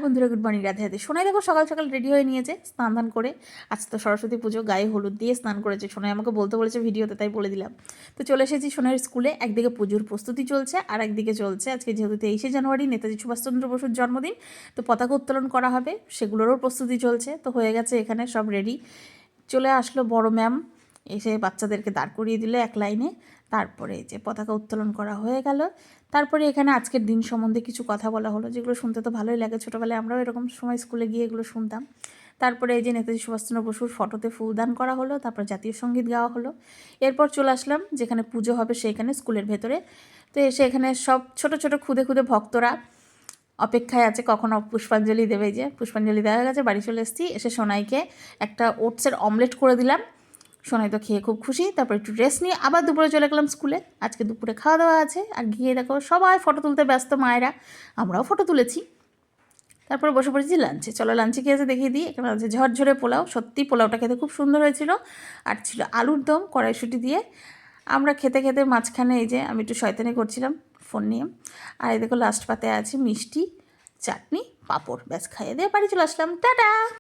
বন্ধুরা, good morning, Radhe Radhe. Sonai দেখো সকাল সকাল রেডি হয়ে নিয়েছে স্নান ধান করে। আজ তো সরস্বতী পুজো, গায়ে হলুদ দিয়ে স্নান করেছে। সোনাই আমাকে বলতে বলেছে ভিডিওতে, তাই বলে দিলাম। তো চলে এসেছি সোনাইয়ের স্কুলে। একদিকে পুজোর প্রস্তুতি চলছে আর একদিকে চলছে আজকে যেহেতু 23শে জানুয়ারি নেতাজি সুভাষচন্দ্র বসুর জন্মদিন, তো পতাকা উত্তোলন করা হবে, সেগুলোরও প্রস্তুতি চলছে। তো হয়ে গেছে এখানে সব রেডি। চলে আসলো বড় ম্যাম, এসে বাচ্চাদেরকে দাঁড় করিয়ে দিল এক লাইনে। তারপরে যে পতাকা উত্তোলন করা হয়ে গেল। তারপরে এখানে আজকের দিন সম্বন্ধে কিছু কথা বলা হলো, যেগুলো শুনতে তো ভালোই লাগে। ছোটোবেলায় আমরাও এরকম সময় স্কুলে গিয়ে এগুলো শুনতাম। তারপরে এই যে নেতাজি সুভাষচন্দ্র বসুর ফটোতে ফুলদান করা হলো, তারপর জাতীয় সঙ্গীত গাওয়া হলো। এরপর চলে আসলাম যেখানে পুজো হবে সেইখানে, স্কুলের ভেতরে। তো এসে এখানে সব ছোট ছোট খুদে খুদে ভক্তরা অপেক্ষায় আছে কখন পুষ্পাঞ্জলি দেবে। যে পুষ্পাঞ্জলি দেওয়া গেছে, বাড়ি চলে এসেছি। এসে সোনাইকে একটা ওটসের অমলেট করে দিলাম। সোনাই তো খেয়ে খুব খুশি। তারপর একটু রেস্ট নিয়ে আবার দুপুরে চলে গেলাম স্কুলে। আজকে দুপুরে খাওয়া দাওয়া আছে। আর গিয়ে দেখো সবাই ফটো তুলতে ব্যস্ত, মায়েরা, আমরাও ফটো তুলেছি। তারপরে বসে পড়েছি লাঞ্চে। চলো লাঞ্চে কী আছে দেখিয়ে দিই। এখানে আছে ঝরঝরে পোলাও। সত্যি পোলাওটা খেতে খুব সুন্দর হয়েছিল। আর ছিল আলুর দম কড়াইশুঁটি দিয়ে। আমরা খেতে খেতে মাঝখানে এই যে আমি একটু শয়তানি করছিলাম ফোন নিয়ে। আর এই দেখো লাস্ট পাতে আছে মিষ্টি, চাটনি, পাঁপড়। ব্যাস খাইয়ে দিয়ে বাড়ি চলে আসলাম। টাটা।